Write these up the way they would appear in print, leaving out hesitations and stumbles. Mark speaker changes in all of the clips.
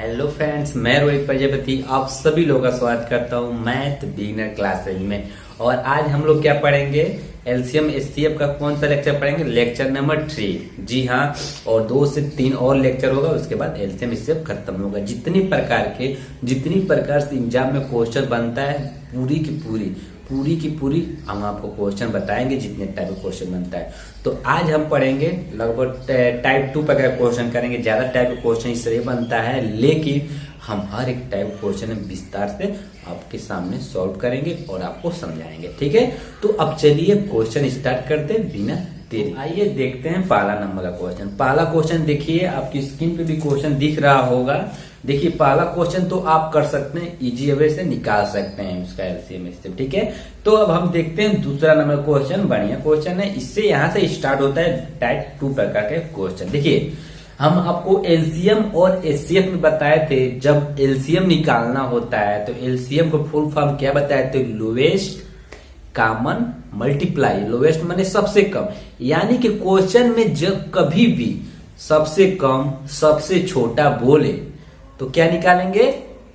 Speaker 1: Hello friends, मैं रोहित प्रजापति आप सभी लोगों का स्वागत करता हूं मैथ बिगिनर क्लासेज में। और आज हम लोग क्या पढ़ेंगे? एलसीएम एचसीएफ का कौन सा लेक्चर पढ़ेंगे? Lecture number 3। जी हाँ, और 2 से 3 और लेक्चर होगा, उसके बाद एलसीएम एचसीएफ खत्म होगा। जितनी प्रकार से एग्जाम में क्वेश्चन बनता है पूरी की पूरी हम आपको क्वेश्चन बताएंगे, जितने टाइप का क्वेश्चन बनता है। तो आज हम पढ़ेंगे लगभग टाइप 2 प्रकार क्वेश्चन करेंगे। ज्यादा टाइप का क्वेश्चन इसलिए बनता है, लेकिन हम हर एक टाइप क्वेश्चन विस्तार से आपके सामने सॉल्व करेंगे और आपको समझाएंगे। ठीक है, तो अब चलिए क्वेश्चन स्टार्ट करते हैं बिना देरी। आइए देखते हैं पहला नंबर का क्वेश्चन। पहला क्वेश्चन देखिए, आपकी स्क्रीन पे भी क्वेश्चन दिख रहा होगा। देखिए पहला क्वेश्चन तो आप कर सकते हैं, इजी वे से निकाल सकते हैं उसका एलसीएम एचसीएफ। ठीक है, तो अब हम देखते हैं दूसरा नंबर क्वेश्चन। बढ़िया क्वेश्चन है, इससे यहाँ से स्टार्ट होता है टाइप 2 प्रकार के क्वेश्चन। देखिए हम आपको एलसीएम और एचसीएफ में बताए थे, जब एलसीएम निकालना होता है तो एलसीएम को फुल फॉर्म क्या बताए थे? Lowest common multiply. लोवेस्ट माने सबसे कम, यानी कि क्वेश्चन में जब कभी भी सबसे कम सबसे छोटा बोले तो क्या निकालेंगे?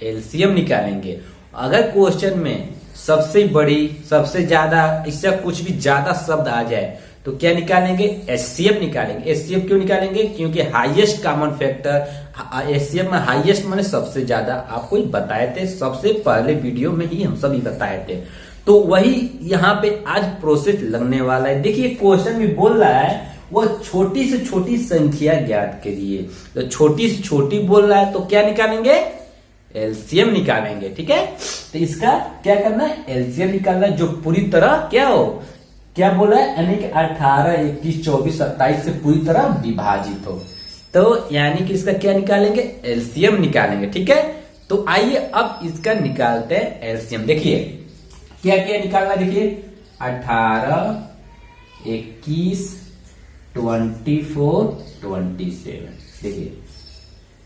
Speaker 1: एलसीएम निकालेंगे। अगर क्वेश्चन में सबसे बड़ी सबसे ज्यादा इससे कुछ भी ज्यादा शब्द आ जाए तो क्या निकालेंगे? एचसीएफ निकालेंगे। एचसीएफ क्यों निकालेंगे? क्योंकि हाईएस्ट कॉमन फैक्टर एचसीएफ में हाईएस्ट माने सबसे ज्यादा, आपको बताए थे सबसे पहले वीडियो में ही हम सभी बताए थे। तो वही यहाँ पे आज प्रोसेस लगने वाला है। देखिए क्वेश्चन भी बोल रहा है वो छोटी से छोटी संख्या ज्ञात करिए, तो छोटी से छोटी बोल रहा है तो क्या निकालेंगे? एलसीएम निकालेंगे। ठीक है, तो इसका क्या करना है? एलसीएम निकालना, जो पूरी तरह क्या हो, क्या बोला है? यानी कि 18, 21, 24, 27 से पूरी तरह विभाजित हो, तो यानी कि इसका क्या निकालेंगे? एलसीएम निकालेंगे। ठीक है, तो आइए अब इसका निकालते हैं एलसीएम। देखिए क्या क्या निकालना, देखिए 18, 21, 24, 27। देखिए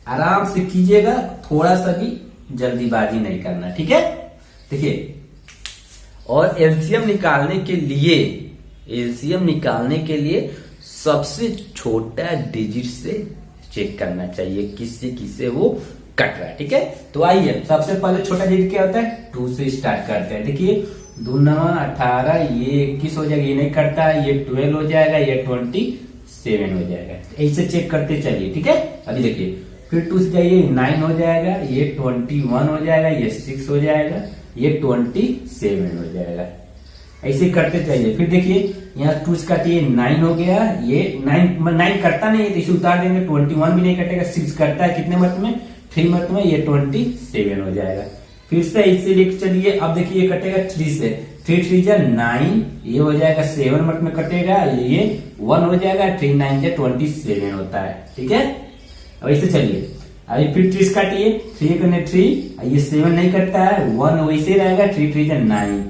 Speaker 1: आराम से कीजिएगा, थोड़ा सा भी जल्दीबाजी नहीं करना। ठीक है, देखिए और एलसीएम निकालने के लिए सबसे छोटा डिजिट से चेक करना चाहिए किससे वो कट रहा है। ठीक है, तो आइए सबसे पहले छोटा डिजिट क्या होता है? 2 से स्टार्ट करते हैं। देखिए 2 9 18, ये 21 हो जाएगा, ये नहीं कटता है, ये 12 हो जाएगा, ये 27 हो जाएगा। ऐसे चेक करते चलिए। ठीक है, अभी देखिए फिर 2 से जाइए, 9 हो जाएगा, ये 21 हो जाएगा, ये 6 हो जाएगा, ये 27 हो जाएगा। ऐसे करते चाहिए। फिर देखिए यहाँ 2 से काटिए, 9 हो गया, ये 9 कटता नहीं है तो इसे उतार देंगे, 21 भी नहीं कटेगा, 6 कटता है कितने मत में? 3 मत में, ये 27 हो जाएगा। फिर से ऐसे लेके चलिए, अब देखिए ये कटेगा 3 से, 3 3 जा 9, ये हो जाएगा 7 मत में कटेगा, ये 1 हो जाएगा, 3 9 जा 27 होता है। ठीक है, अब ऐसे चलिए, अभी फिर 30 काटिए, 3 करने 3, ये 7 नहीं कटता है, 1 वैसे रहेगा, 3 3 जा 9।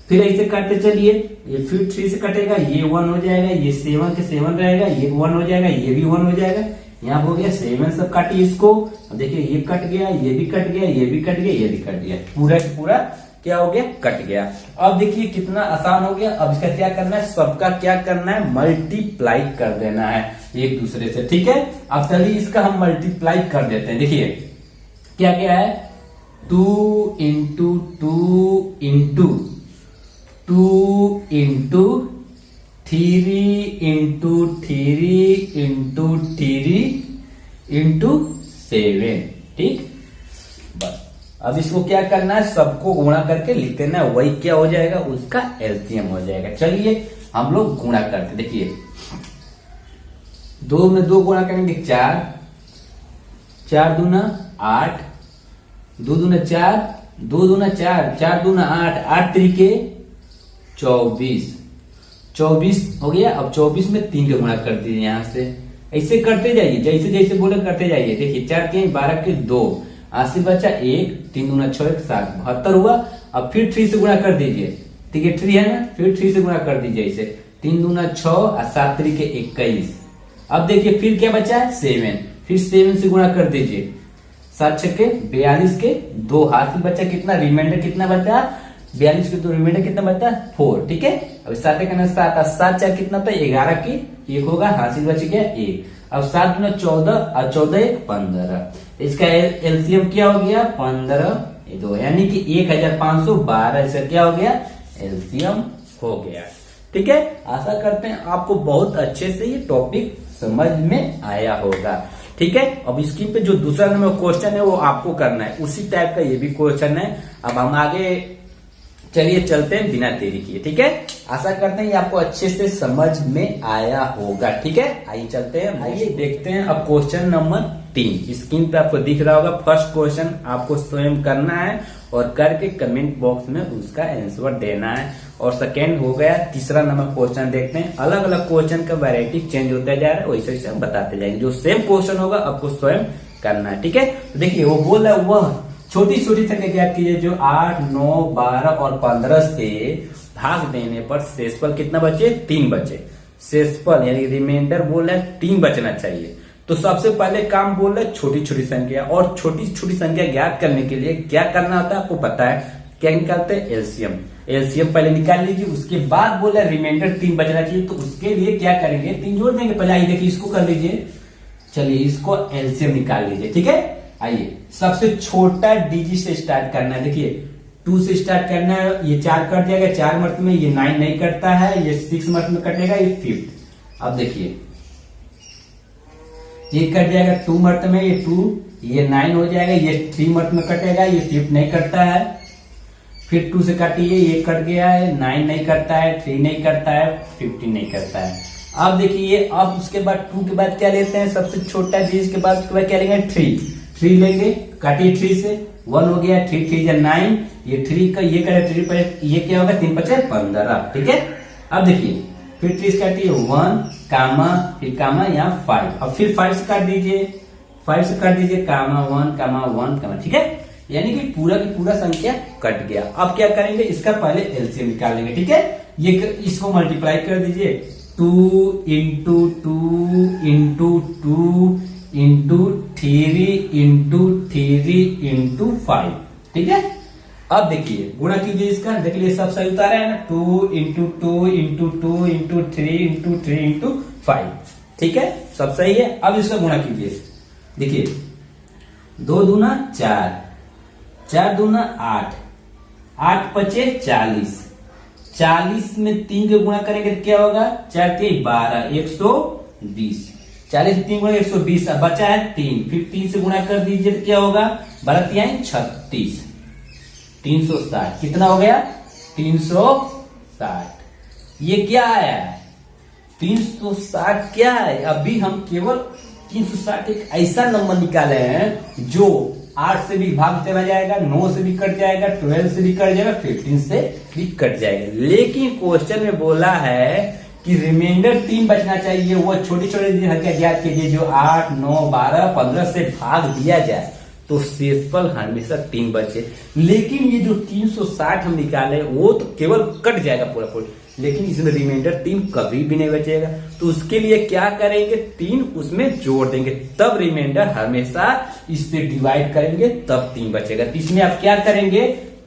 Speaker 1: फिर ऐसे काटते चलिए, ये फिर 3 से कटेगा, ये 1 हो जाएगा, ये 7 के 7 रहेगा, ये 1 हो जाएगा, ये भी 1 हो जाएगा, यहाँ हो गया 7। सब काटिए इसको, अब देखिए ये कट गया, ये भी कट गया, ये भी कट गया, ये भी कट गया, पूरा पूरा क्या हो गया? कट गया। अब देखिए कितना आसान हो गया। अब इसका क्या करना है? सबका क्या करना है? मल्टीप्लाई कर देना है एक दूसरे से। ठीक है, अब चलिए इसका हम मल्टीप्लाई कर देते हैं। देखिए क्या क्या है? 2 into 2 into 2 into 3 into 3 into 3 into 7। ठीक, बस अब इसको क्या करना है? सबको गुणा करके लिख देना है, वही क्या हो जाएगा? उसका एलसीएम हो जाएगा। चलिए हम लोग गुणा करते, देखिए 2 में 2 गुणा करेंगे 4, 4 दूना 8, 2 दूना 4, 2 दूना 4, 4 दूना 8, 8 त्रिके 24, 24 हो गया। अब 24 में 3 के गुणा कर दीजिए, यहां से ऐसे करते जाइए, जैसे जैसे बोले करते जाइए। देखिए 4 के 12 के 2, 80 बचा 1, 3 दूना 6, 7, 72 हुआ। अब फिर 3 से गुणा कर दीजिए, ठीक है 3 है ना, फिर 3 से गुणा कर दीजिए ऐसे, 3 दूना 6 और 7 त्रिके 21। अब देखिए फिर क्या बचा है? 7, फिर 7 से गुणा कर दीजिए, 7 छक्के 42 के 2 हाथ में बचा, कितना रिमाइंडर कितना बचा? 42 के 2 रिमाइंडर कितना बचा? 4। ठीक है, अब 7 का 7, 7 4 कितना था? 11 की 1 होगा, हासिल बच गया 1। अब 7 दूना 14 और 14 एक 15। इसका एलसीएम क्या हो गया 15 दो, यानी कि 1512 इसका क्या हो गया एलसीएम हो गया। ठीक है, आशा करते हैं आपको बहुत अच्छे से ये टॉपिक समझ में आया होगा। ठीक है, अब स्क्रीन पे जो दूसरा नंबर क्वेश्चन है वो आपको करना है, उसी टाइप का ये भी क्वेश्चन है। अब हम आगे चलिए चलते हैं बिना देरी किए। ठीक है, आशा करते हैं ये आपको अच्छे से समझ में आया होगा। ठीक है, आइए चलते हैं, आइए देखते हैं अब क्वेश्चन नंबर 3। स्क्रीन पे आपको दिख रहा होगा। फर्स्ट क्वेश्चन आपको स्वयं करना है और करके कमेंट बॉक्स में उसका आंसर देना है। और सेकेंड हो गया। तीसरा नंबर क्वेश्चन देखते हैं। अलग अलग क्वेश्चन का वैरायटी चेंज होता जा रहा है, वैसे वैसे हम बताते जाएंगे। जो सेम क्वेश्चन होगा आपको स्वयं करना है। ठीक है, तो देखिए वो बोल रहा है वह छोटी छोटी संख्या ज्ञात कीजिए जो 8, 9, 12 और 15 से भाग देने पर शेषफल कितना बचे 3 बचे। शेषफल यानी रिमाइंडर बोल रहा है 3 बचना चाहिए। तो सबसे पहले काम बोल रहा है छोटी छोटी संख्या, और छोटी छोटी संख्या ज्ञात करने के लिए क्या करना होता है आपको पता है। क्या निकालते हैं एलसीएम। एलसीएम पहले निकाल लीजिए, उसके बाद बोल रहा है रिमाइंडर 3 बचना चाहिए। तो उसके लिए क्या करेंगे 3 जोड़ देंगे। पहले आइए देखिए इसको कर लीजिए। चलिए इसको एलसीएम निकाल लीजिए। ठीक है, आइए सबसे छोटा डिजिट से स्टार्ट करना है। देखिए 2 से स्टार्ट करना है। ये 4 कट जाएगा 4 मर्त में, ये 9 नहीं कटता है, ये 6 मर्त में कटेगा, ये 5। अब देखिए ये कट जाएगा 2 मर्त में, ये 2, ये 9 हो जाएगा, ये 3 मर्त में कटेगा, ये 5 नहीं कटता है। फिर 2 से काटिए, ये कट गया है, 9 नहीं करता है, 3 नहीं करता है, 15 नहीं करता है। अब देखिए अब उसके बाद 2 के बाद क्या लेते हैं सबसे छोटा डिजिट के बाद, उसके बाद क्या लेंगे 3 लेंगे। काटिए 3 से 1 हो गया, 3 3 या 9, ये 3 का ये करे 3 पर ये क्या होगा 3 5 15। ठीक है, अब देखिए फिर 3 काटिए 1 कामा, फिर कामा यहाँ 5, अब फिर 5 से काट दीजिए, 5 से काट दीजिए कामा 1 कामा 1 कामा। ठीक है, यानी कि पूरा की पूरा संख्या कट गया। अब क्या करेंगे इसका पहले एलसीएम निकालेंगे। ठीक है, ये इसको मल्टीप्लाई कर दीजिए 2 into 2 into 2 into 3 into 3 into 5। ठीक है, अब देखिए गुणा कीजिए इसका। देखिए सब सही उतारा है ना, 2 into 2 into 2 into 3 into 3 into 5। ठीक है, सब सही है। अब इसका गुणा कीजिए। देखिए 2 दूना 4, 4 दूना 8, 8 पचे 40, 40 में 3 के गुणा करेंगे तो क्या होगा 4 के 12, 120। 40 से 3 गुणा 120, अब बचा है 3, फिर 3 से गुणा कर दीजिए तो क्या होगा 12 36, 360। कितना हो गया 360। ये क्या आया 360 क्या है। अभी हम केवल 360 एक ऐसा नंबर निकाले हैं जो 8 से भी भाग चला जाएगा, 9 से भी कट जाएगा, 12 से भी कट जाएगा, 15 से भी कट जाएगा। लेकिन क्वेश्चन में बोला है कि रिमाइंडर 3 बचना चाहिए। वो छोटी छोटी संख्या ज्ञात कीजिए जो 8, 9, 12, 15 से भाग दिया जाए तो शेषफल हमेशा 3 बचे। लेकिन ये जो 360 हम निकाले वो तो केवल कट जाएगा पूरा पूरा, लेकिन इसमें रिमाइंडर 3 कभी भी नहीं बचेगा। तो उसके लिए क्या करेंगे 3 उसमें जोड़ देंगे, तब रिमाइंडर हमेशा इससे डिवाइड करेंगे तब 3 बचेगा। तो इसमें आप क्या करेंगे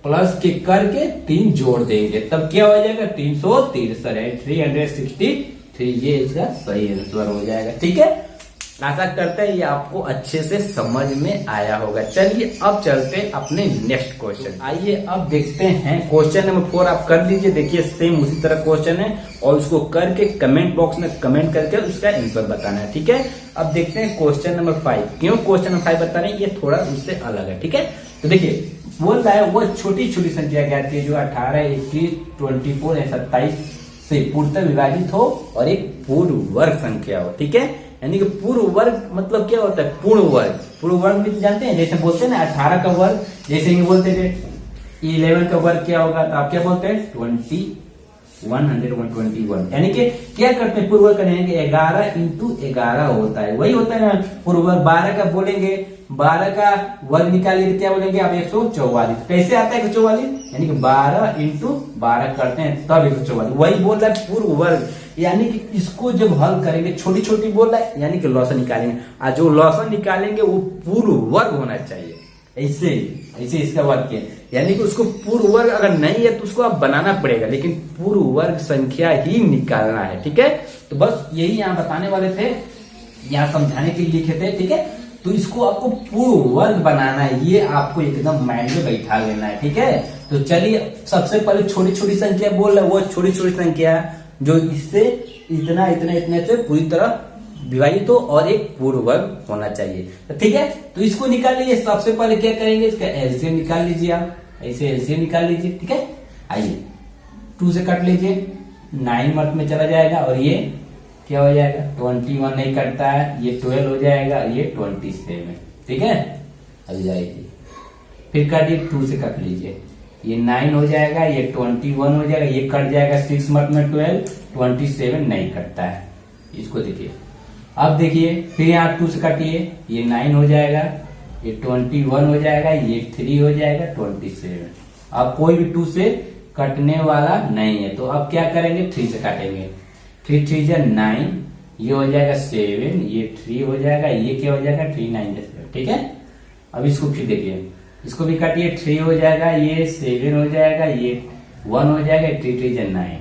Speaker 1: प्लस के करके 3 जोड़ देंगे, तब क्या हो जाएगा 363, 363। ये इसका सही आंसर हो जाएगा। ठीक है, आशा करते हैं ये आपको अच्छे से समझ में आया होगा। चलिए अब चलते हैं अपने नेक्स्ट क्वेश्चन। आइए अब देखते हैं क्वेश्चन नंबर 4 आप कर लीजिए। देखिए सेम उसी तरह क्वेश्चन है और उसको करके कमेंट बॉक्स में कमेंट करके उसका आंसर बताना है। ठीक है, अब देखते हैं क्वेश्चन नंबर 5। क्यों क्वेश्चन नंबर 5 बता रहे हैं, ये थोड़ा उससे अलग है। ठीक है, तो देखिए बोल रहा है वो छोटी छोटी संख्या ज्ञात की जो 18, 21, 24 या 27 से पूर्णतः विभाजित हो और एक पूर्ण वर्ग संख्या हो। ठीक है, यानी कि पूर्ण वर्ग मतलब क्या होता है पूर्ण वर्ग। पूर्ण वर्ग भी जानते हैं, जैसे बोलते हैं ना 18 का वर्ग, जैसे बोलते थे 11 का वर्ग क्या होगा, तो आप क्या बोलते हैं 121, यानी कि क्या करते हैं पूर्ण वर्ग करेंगे 11 इंटू 11 होता है, वही होता है ना पूर्ण वर्ग। 12 का बोलेंगे 12 का वर्ग निकालिए तो क्या बोलेंगे आप 144। कैसे आता है 144, यानी कि 12 इंटू 12 करते हैं तब 144, वही बोल रहा है पूर्ण वर्ग। यानी कि इसको जब हल करेंगे छोटी छोटी बोल रहा है, यानी कि लॉसन निकालेंगे, और जो लॉसन निकालेंगे वो पूर्ण वर्ग होना चाहिए। ऐसे इसका वर्ग क्या, यानी कि उसको पूर्ण वर्ग अगर नहीं है तो उसको आप बनाना पड़ेगा, लेकिन पूर्ण वर्ग संख्या ही निकालना है। ठीक है, तो बस यही यहाँ बताने वाले थे यहाँ समझाने के लिए लिखे थे, ठीक है। तो इसको आपको पूर्ण वर्ग बनाना है, ये आपको एकदम माइंड में बैठा लेना है, ठीक है। तो चलिए सबसे पहले छोटी छोटी संख्या बोल रहा है, वो छोटी छोटी संख्या जो इससे इतना इतना इतने से पूरी तरह विभाजित हो और एक पूर्ण वर्ग होना चाहिए, तो ठीक है। तो इसको निकाल लीजिए। सबसे पहले क्या करेंगे, इसका एलसीएम निकाल लीजिए। आप ऐसे एलसीएम निकाल लीजिए, ठीक है। आइए 2 से काट लीजिए, 9 मत में चला जाएगा और ये क्या हो जाएगा, 21 नहीं कटता है, ये 12 हो जाएगा, ये 27, ठीक है। अभी जाइए फिर काटिए, 2 से काट लीजिए, ये 9 हो जाएगा, ये 21 हो जाएगा, ये कट जाएगा 6 मत में 12, 27 नहीं कटता है। इसको देखिए, अब देखिए फिर यहाँ 2 से काटिए, ये 9 हो जाएगा, ये 21 हो जाएगा, ये 3 हो जाएगा 27। अब कोई भी 2 से कटने वाला नहीं है, तो अब क्या करेंगे, 3 से काटेंगे। 3 3 जा 9, ये हो जाएगा 7, ये 3 हो जाएगा, ये क्या हो जाएगा 3 9 7, ठीक है। अब इसको फिर देखिए, इसको भी काटिए, 3 हो जाएगा, ये 7 हो जाएगा, ये 1 हो जाएगा, 3 3 जा 9।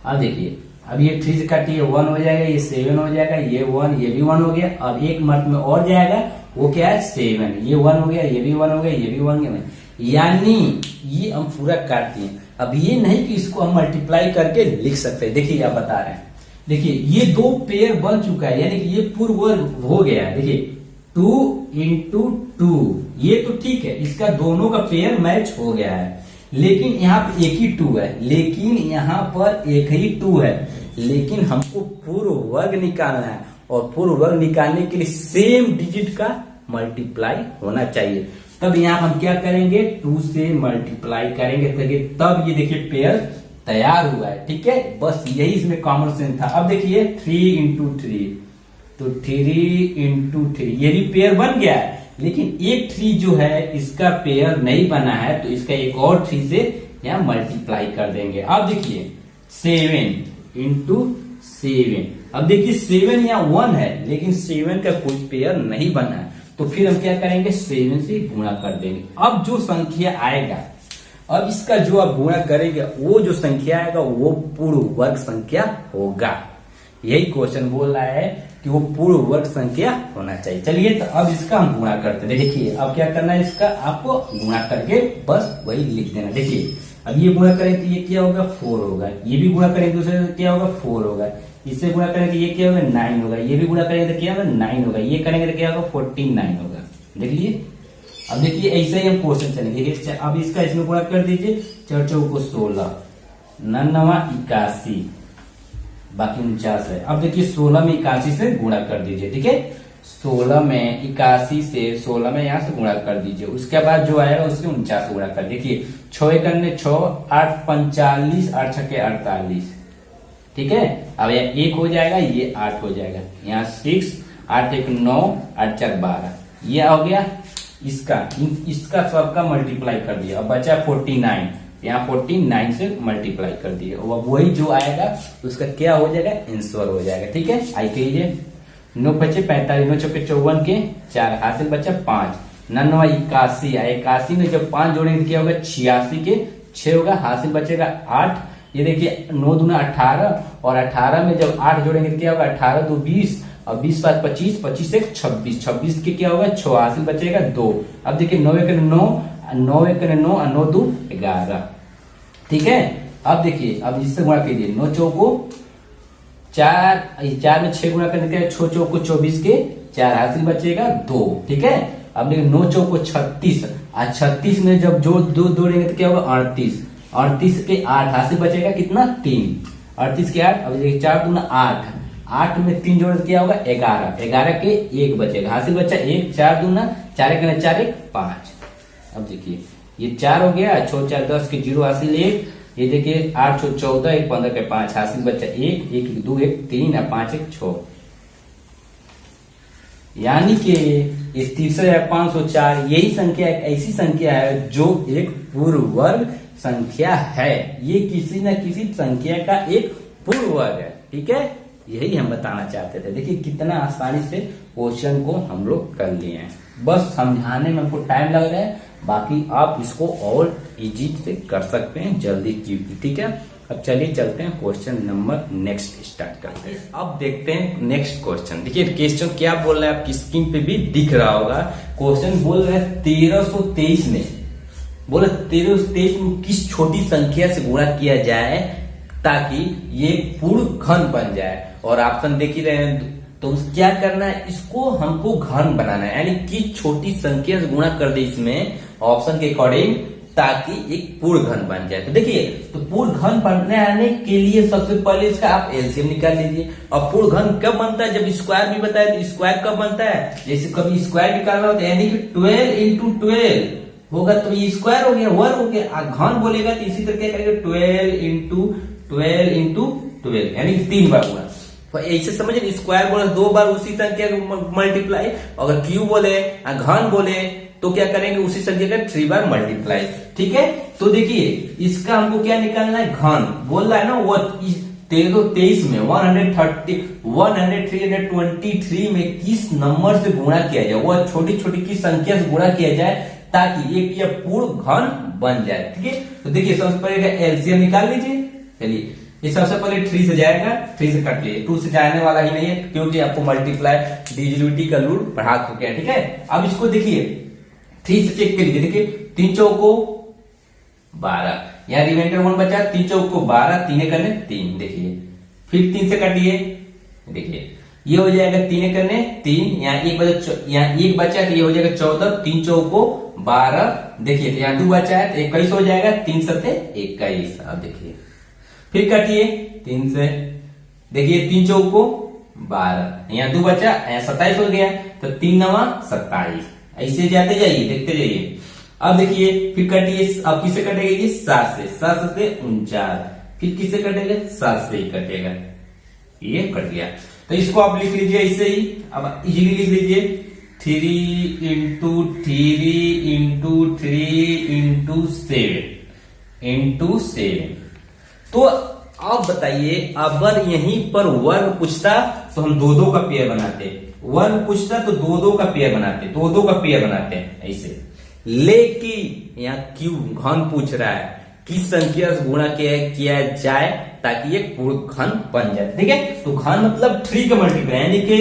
Speaker 1: अब देखिए, अब ये 3 से काटिए, 1 हो जाएगा, ये 7 हो जाएगा, ये 1, ये भी 1 हो गया। अब एक मत में और जाएगा, वो क्या है 7, ये 1 हो गया, ये भी 1 हो गया, ये भी 1 हो गया, यानी ये हम पूरा काट दिए। अब ये नहीं कि इसको हम मल्टीप्लाई करके लिख सकते हैं। देखिए आप बता रहे हैं, देखिए ये 2 पेयर बन चुका है, यानी कि ये पूर्ण वर्ग हो गया है। देखिए 2 इंटू 2, ये तो ठीक है, इसका दोनों का पेयर मैच हो गया है। लेकिन यहाँ पे एक ही 2 है, लेकिन यहाँ पर एक ही 2 है, लेकिन हमको पूर्ण वर्ग निकालना है, और पूर्ण वर्ग निकालने के लिए सेम डिजिट का मल्टीप्लाई होना चाहिए। तब यहाँ हम क्या करेंगे, 2 से मल्टीप्लाई करेंगे, तब ये देखिए पेयर तैयार हुआ है, ठीक है। बस यही इसमें कॉमन सेंस था। अब देखिए 3 इंटू 3, तो 3 इंटू 3, ये भी पेयर बन गया है, लेकिन एक 3 जो है इसका पेयर नहीं बना है, तो इसका एक और 3 से यहाँ मल्टीप्लाई कर देंगे। अब देखिए 7 इंटू 7, अब देखिए 7 यहाँ 1 है, लेकिन 7 का कोई पेयर नहीं बना है, तो फिर हम क्या करेंगे, 7 से गुणा कर देंगे। अब जो संख्या आएगा, अब इसका जो आप गुणा करेंगे, वो जो संख्या आएगा वो पूर्ण वर्ग संख्या होगा। यही क्वेश्चन बोल रहा है कि वो पूर्ण वर्ग संख्या होना चाहिए। चलिए तो अब इसका हम गुणा करते हैं। देखिए अब क्या करना है, इसका आपको गुणा करके बस वही लिख देना। देखिए अब ये गुणा करें तो ये क्या होगा, 4 होगा, ये भी गुणा करें दूसरे से क्या होगा, 4 होगा, इससे गुणा करेंगे तो ये क्या होगा, 9 होगा, ये भी गुणा करेंगे तो क्या होगा, 9 होगा, ये करेंगे तो क्या होगा, 49 होगा। देख लीजिए, अब देखिए ऐसे ही हम क्वेश्चन चलेंगे। देखिए अब इसका इसमें गुणा कर दीजिए, 4 4 को 16, 9 81, बाकी 49 है। अब देखिए 16 में 81 से गुणा कर दीजिए, ठीक है। 16 में 81 से 16 में यहाँ से गुणा कर दीजिए, उसके बाद जो आएगा उससे 49 से गुणा कर। देखिए 6 1 6, 8 45, 8 6 48, ठीक है। अब ये 1 हो जाएगा, ये 8 हो जाएगा, यहाँ 6, 8 1 9, 8 4 12, ये हो गया इसका सबका मल्टीप्लाई कर दिया। अब बचा 49, यहाँ 49 से मल्टीप्लाई कर दिए, अब वही जो आएगा उसका क्या हो जाएगा, आंसर हो जाएगा, ठीक है। आई कीजिए, 9 बचे 45, 9 चौके 54 के 4, हासिल बचा 5, 9 81, 81 में जब 5 जोड़ेंगे तो क्या होगा, 86 के 6 होगा, हासिल बचेगा 8। ये देखिए 9 दूना 18, और 18 में जब 8 जोड़ेंगे तो क्या होगा, 18 2 20, और 20 5 25, 25 1 26, 26 के क्या होगा 6, हासिल बचेगा 2। अब देखिए 9 1 9, 9 1 9, 9 2 11, ठीक है। अब देखिए अब इससे गुणा कीजिए, 9 चौको 4, 4 में 6 गुणा करने के 6 चौको 24 के 4, हासिल बचेगा 2, ठीक है। अब देखिए 9 चौको 36, और 36 में जब जो 2 जोड़ेंगे तो क्या होगा 38, 38 के 8, हासिल बचेगा कितना 3, 38 के 8। अब देखिए 4 दूना 8, 8 में 3 जोड़े तो क्या होगा 11, 11 के 1 बचेगा, हासिल बचा 1, 4 दूना 4 1 4 1 5। अब देखिए ये 4 हो गया, 6 4 10 के 0, हासिल 1। ये देखिए 8 6 14, 1 15 के 5, हासिल बचा 1, 1 2 1 3, और 5 1 6। यानी कि ये 63,504 यही संख्या एक ऐसी संख्या है जो एक पूर्ण वर्ग संख्या है। ये किसी न किसी संख्या का एक पूर्ण वर्ग है, ठीक है। यही हम बताना चाहते थे। देखिए कितना आसानी से क्वेश्चन को हम लोग कर लिए हैं, बस समझाने में हमको टाइम लग रहा है। बाकी आप इसको और इजी से कर सकते हैं जल्दी क्विकली, ठीक है। अब चलिए चलते हैं क्वेश्चन नंबर नेक्स्ट स्टार्ट करते हैं। अब देखते हैं नेक्स्ट क्वेश्चन। देखिए क्वेश्चन क्या बोल रहा है, आपकी स्क्रीन पे भी दिख रहा होगा। क्वेश्चन बोल रहा है 1323 में, बोले 1323 में किस छोटी संख्या से गुणा किया जाए ताकि ये पूर्ण घन बन जाए। और ऑप्शन देख ही रहे हैं, तो क्या करना है, इसको हमको घन बनाना है, यानी किस छोटी संख्या से गुणा कर दे इसमें ऑप्शन के अकॉर्डिंग ताकि एक पूर्ण घन बन जाए। तो देखिए, तो पूर्ण घन बनने के लिए सबसे पहले इसका आप एलसीएम निकाल लीजिए। और पूर्ण घन कब बनता है, जब स्क्वायर भी बताया तो स्क्वायर कब बनता है, जैसे कभी स्क्वायर निकालना होता है यानी कि 12 इंटू 12 होगा तो ये स्क्वायर हो गया, वन हो गया। घन बोलेगा तो इसी तरह क्या करेंगे 12 इंटू 12 यानी 3 बार हुआ। तो ऐसे समझे, स्क्वायर बोले 2 बार उसी संख्या को मल्टीप्लाई, अगर क्यूब बोले घन बोले तो क्या करेंगे उसी संख्या का 3 बार मल्टीप्लाई, ठीक है। तो देखिए इसका हमको क्या निकालना है, घन बोल रहा है ना। वो 1323 में 123 में किस नंबर से गुणा किया जाए, वो छोटी छोटी किस संख्या से गुणा किया जाए ताकि एक यह पूर्ण घन बन जाए, ठीक है। तो देखिए सबसे पहले एलसीएम निकाल लीजिए। चलिए ये सबसे पहले 3 से जाएगा, 3 से कट लीजिए, 2 से जाने वाला ही नहीं है क्योंकि आपको मल्टीप्लाई डिविजिबिलिटी का रूल पढ़ा चुके हैं, ठीक है। अब इसको देखिए 3 से चेक कर लीजिए। देखिए 3 चौको 12, यहाँ रिमाइंडर 1 बचा, 3 चौको 12, 3 करने 3, देखिए फिर 3 से काटिए, देखिए ये हो जाएगा 3 करने 3, यहाँ एक बचा तो ये हो जाएगा 14, 3 चौको 12, देखिए यहाँ 2 बचा है तो 21 हो जाएगा, 3 सत्ते 21। अब देखिए फिर काटिए 3 से, देखिए 3 चौको 12, यहाँ 2 बचा, यहाँ 27 हो गया तो 3 9 27, ऐसे जाते जाइए देखते जाइए। अब देखिए फिर काटिए, अब किससे कटेगा ये 7 से, 7 से 49, फिर किससे कटेगा 7 से ही कटेगा, ये कट गया। तो इसको आप लिख लीजिए ऐसे ही। अब इजीली लिख लीजिए 3 इंटू 3 इंटू 3 इंटू 7 तो आप बताइए अगर यहीं पर वर्ग पूछता तो हम 2 का पेयर बनाते, वर्ग पूछता तो 2 का पेयर बनाते, 2 का पेयर बनाते ऐसे। लेकिन यहाँ क्यों घन पूछ रहा है, किस संख्या से गुणा किया जाए ताकि ये पूर्ण घन बन जाए, ठीक है। तो घन मतलब 3 का मल्टीप्लाई, यानी कि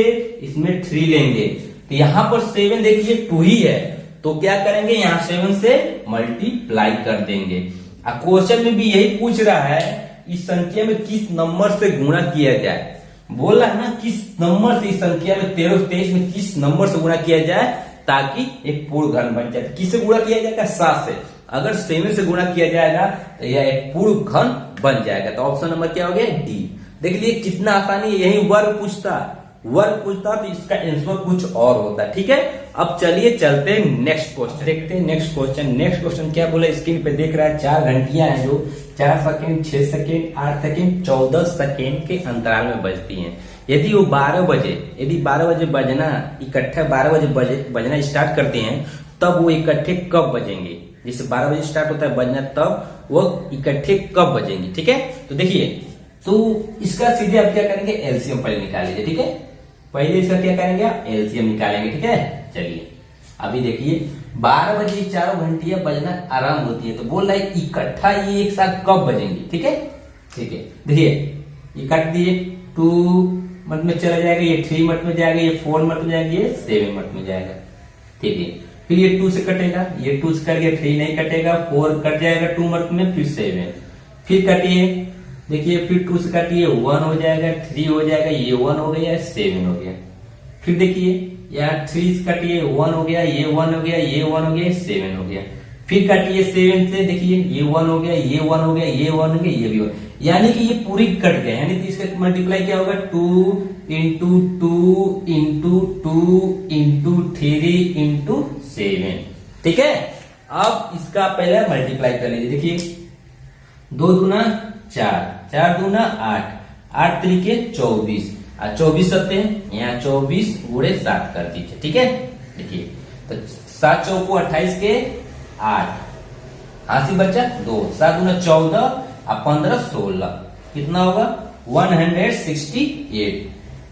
Speaker 1: इसमें 3 लेंगे तो यहाँ पर 7 देखिए 2 ही है तो क्या करेंगे यहाँ 7 से मल्टीप्लाई कर देंगे। क्वेश्चन में भी यही पूछ रहा है इस संख्या में किस नंबर से गुणा किया जाए, बोल रहा है ना किस नंबर से, इस संख्या में 1323 में किस नंबर से गुणा किया जाए ताकि एक पूर्ण घन बन जाए। किससे गुणा किया जाएगा 7 से, अगर 7 से गुणा किया जाएगा तो यह एक पूर्ण घन बन जाएगा। तो ऑप्शन नंबर क्या हो गया डी। देख लीजिए कितना आसानी है, यही वर्ग पूछता तो इसका आंसर कुछ और होता, ठीक है। अब चलिए चलते हैं नेक्स्ट क्वेश्चन, देखते हैं नेक्स्ट क्वेश्चन क्या बोला, स्क्रीन पे देख रहा है 4 घंटियां हैं जो 4 सेकेंड 6 सेकेंड 8 सेकेंड 14 सेकेंड के अंतराल में बजती हैं। यदि वो 12 बजे बजना इकट्ठा 12 बजे बजना स्टार्ट करते हैं तब वो इकट्ठे कब बजेंगे, जैसे 12 बजे स्टार्ट होता है बजना तब वो इकट्ठे कब बजेंगे, ठीक है। तो देखिए तो इसका सीधे आप क्या करेंगे एलसीएम पहले निकाल लीजिए, ठीक है। पहले इसका क्या करेंगे एलसीएम निकालेंगे, ठीक है। चलिए अभी देखिए 12 बजे 4 घंटियां बजना आराम होती है तो बोल रहा है इकट्ठा ये एक साथ कब बजेंगे, ठीक है। देखिए ये काट दिए, 2 मिनट में चला जाएगा, ये 3 मिनट में जाएगा, ये 4 मिनट में जाएगा, ये 7 मिनट में जाएगा, ठीक है। फिर ये 2 से कटेगा, ये 2 से कट गया, 3 नहीं कटेगा, 4 कट जाएगा 2 मिनट में, फिर 7 फिर काटिए, देखिए फिर 2 से काटिए 1 हो जाएगा, 3 हो जाएगा, ये 1 हो गया, 7 हो गया। फिर देखिए यहाँ 3 से काटिए 1 हो गया, ये 1 हो गया, ये 1 हो गया, 7 हो गया। फिर काटिए 7 से, देखिए ये 1 हो गया, ये 1 हो गया, ये 1 हो गया, ये भी 1, यानी कि ये पूरी कट गया, यानी कि इसका मल्टीप्लाई क्या होगा 2 इंटू 2 इंटू 2 इंटू 3 इंटू 7, ठीक है। अब इसका पहले मल्टीप्लाई कर लीजिए, देखिए 2 दूना 4, 4 दूना 8, 8 तरीके 24, 24 सत्ते यहाँ 24 गुणे 7 कर दीजिए, ठीक है। देखिए तो 7 चौको 28 के 8, 80 बचा 2, 7 दूना 14 और 15 16, कितना होगा 168।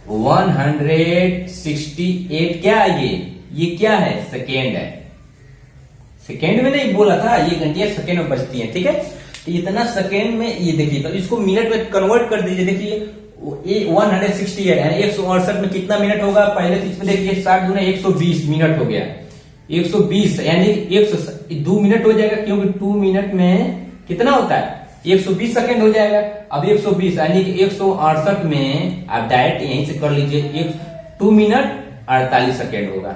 Speaker 1: 168 क्या है, ये क्या है सेकेंड है, सेकेंड में नहीं बोला था, ये घंटियां सेकेंड में बजती हैं, ठीक है। तो इतना सेकेंड में ये देखिए, तो इसको मिनट में कन्वर्ट कर दीजिए। देखिए 168 यानी 168 में कितना मिनट होगा, पहले तो इसमें देखिए 60 दूना 120 मिनट हो गया। 120 यानी 2 मिनट हो जाएगा, क्योंकि 2 मिनट में कितना होता है 120 सेकेंड हो जाएगा। अब 120 यानी कि 168 में आप डायरेक्ट यहीं से कर लीजिए, 2 मिनट 48 सेकेंड होगा।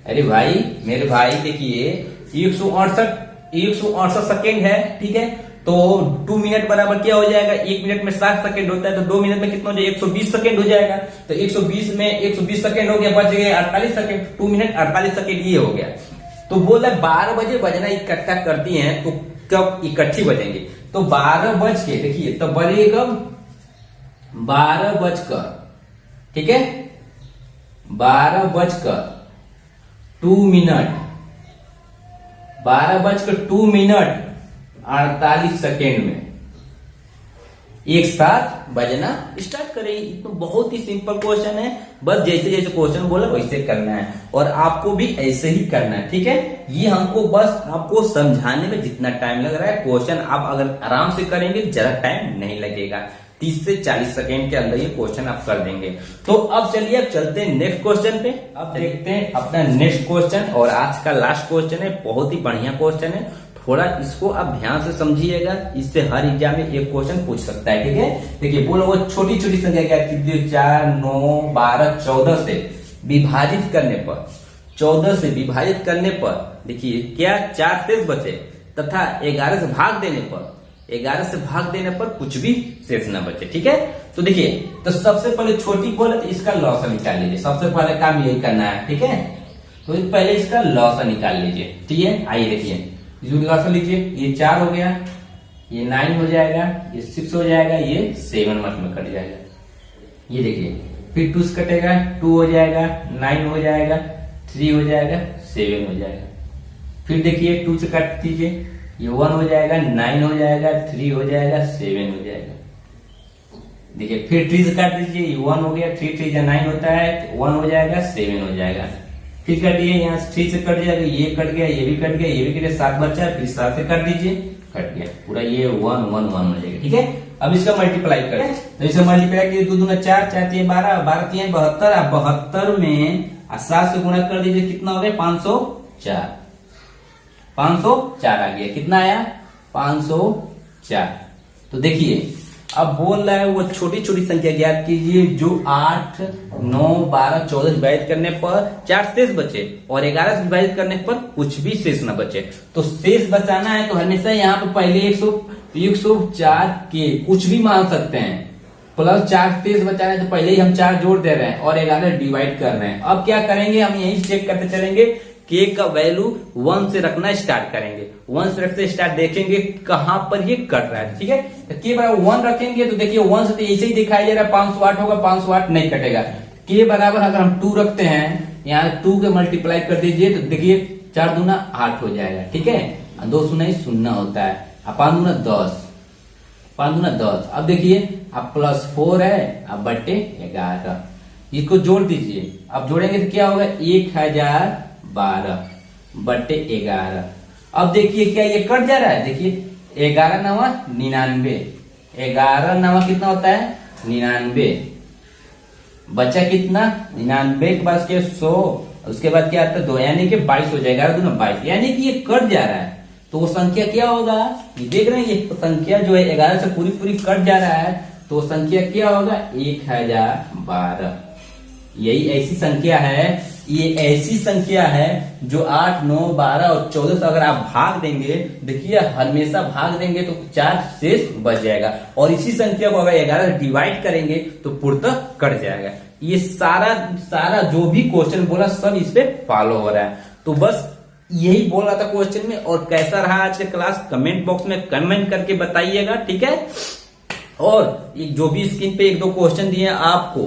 Speaker 1: अरे भाई मेरे भाई देखिए 168 सेकेंड है, ठीक है। तो 2 मिनट बराबर क्या हो जाएगा, 1 मिनट में 60 सेकेंड होता है, तो 2 मिनट में कितना हो जाएगा 120 सेकेंड हो जाएगा। तो 120 में 120 सेकेंड हो गया, बच गए 48 सेकेंड, 2 मिनट 48 सेकेंड ये हो गया। तो बोला 12 बजे बजना इकट्ठा करती हैं, तो कब इकट्ठी बजेंगे, तो 12 बज के देखिए तो बजे कब 12 बजकर, ठीक है 12 बजकर 2 मिनट, 12 बजकर 2 मिनट 48 सेकेंड में एक साथ बजना स्टार्ट करेंगे। तो बहुत ही सिंपल क्वेश्चन है, बस जैसे जैसे क्वेश्चन बोला वैसे करना है, और आपको भी ऐसे ही करना है, ठीक है। ये हमको बस आपको समझाने में जितना टाइम लग रहा है, क्वेश्चन आप अगर आराम से करेंगे ज्यादा टाइम नहीं लगेगा, 30 से 40 सेकेंड के अंदर ये क्वेश्चन आप कर देंगे। तो अब चलिए अब चलते हैं नेक्स्ट क्वेश्चन पे। अब देखते हैं अपना नेक्स्ट क्वेश्चन, और आज का लास्ट क्वेश्चन है, बहुत ही बढ़िया क्वेश्चन है, थोड़ा इसको आप ध्यान से समझिएगा, इससे हर एग्जाम में एक क्वेश्चन पूछ सकता है, ठीक है। देखिए बोलो वो छोटी छोटी संख्या क्या कितनी, 4 9 12 14 से विभाजित करने पर, 14 से विभाजित करने पर देखिए क्या 4 शेष बचे, तथा 11 से भाग देने पर, 11 से भाग देने पर कुछ भी शेष न बचे, ठीक है। तो देखिए तो सबसे पहले छोटी बोले तो इसका लॉस निकाल लीजिए, सबसे पहले काम यही करना है, ठीक है। तो पहले इसका लॉस निकाल लीजिए, ठीक है। आइए देखिए लॉस लीजिए, ये 4 हो गया, ये 9 हो जाएगा, ये 6 हो जाएगा, ये 7 में कट जाएगा। ये देखिए फिर 2 से कटेगा, 2 हो जाएगा, 9 हो जाएगा, 3 हो जाएगा, 7 हो जाएगा। फिर देखिए 2 से काट दीजिए, ये 1 हो जाएगा, 9 हो जाएगा, 3 हो जाएगा, 7 हो जाएगा। देखिए फिर 3 से काट दीजिए, ये 1 हो गया, 3 3 9 होता है, 1 हो जाएगा, 7 हो जाएगा। फिर काटिए, यहाँ से 3 से कट जाएगा, ये कट गया, ये भी कट गया, ये भी कट गया, 7 बचा है, फिर 7 से काट दीजिए, कट गया पूरा, ये 1 1 1 हो जाएगा, ठीक है। अब इसका मल्टीप्लाई करें, तो इसका मल्टीप्लाई कीजिए, 2 दूना 4, 4 3 12, 12 3 72, 72 में 7 से गुणा कर दीजिए, कितना हो गया 504, 504 आ गया, कितना आया 504। तो देखिए अब बोल रहा है वो छोटी छोटी संख्या ज्ञात कीजिए जो 8 9 12 14 विभाजित करने पर 4 शेष बचे, और 11 से विभाजित करने पर कुछ भी शेष न बचे। तो शेष बचाना है तो हमेशा यहाँ पे पहले 104 के कुछ भी मान सकते हैं, प्लस 4 शेष बचाना है तो पहले ही हम 4 जोड़ दे रहे हैं और 11 डिवाइड कर रहे हैं। अब क्या करेंगे, हम यही चेक करते चलेंगे, के का वैल्यू 1 से रखना स्टार्ट करेंगे, 1 से रखते स्टार्ट देखेंगे कहां पर ये कट रहा है, ठीक है। तो के बराबर 1 रखेंगे तो देखिए 1 से तो ऐसे ही दिखाई दे रहा है 508 होगा, 508 नहीं कटेगा। के बराबर अगर हम 2 रखते हैं, यहाँ 2 के मल्टीप्लाई कर दीजिए तो देखिए 4 दूना 8 हो जाएगा, ठीक है। 2 शून्य 0 होता है, 5 दूना 10, 5 दूना 10। अब देखिए अब +4 है, अब बट्टे 11, इसको जोड़ दीजिए। अब जोड़ेंगे तो क्या होगा 1012 बट्टे 11। अब देखिए क्या ये कट जा रहा है, देखिए 11 नवा 99, 11 नवा कितना होता है 99, बचा कितना 99 के बाद 100, उसके बाद क्या आता है 2, यानी कि 22 हो जाएगा, 11 दूना 22, यानी कि ये कट जा रहा है। तो वो संख्या क्या होगा, ये देख रहे हैं ये संख्या जो है 11 से पूरी पूरी कट जा रहा है, तो संख्या क्या होगा 1012। यही ऐसी संख्या है, ये ऐसी संख्या है जो 8 9 12 और 14 से अगर आप भाग देंगे, देखिए हमेशा भाग देंगे तो 4 शेष बच जाएगा, और इसी संख्या को अगर 11 से डिवाइड करेंगे तो पूर्णतः कट जाएगा। ये सारा जो भी क्वेश्चन बोला सब इस पे फॉलो हो रहा है। तो बस यही बोल रहा था क्वेश्चन में, और कैसा रहा आज का क्लास कमेंट बॉक्स में कमेंट करके बताइएगा, ठीक है। और जो भी स्क्रीन पे 1-2 क्वेश्चन दिए आपको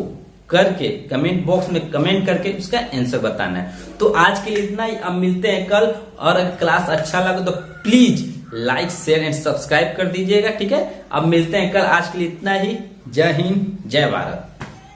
Speaker 1: करके कमेंट बॉक्स में कमेंट करके उसका आंसर बताना है। तो आज के लिए इतना ही, अब मिलते हैं कल, और अगर क्लास अच्छा लगे तो please like share and subscribe कर दीजिएगा, ठीक है। अब मिलते हैं कल, आज के लिए इतना ही। जय हिंद जय भारत।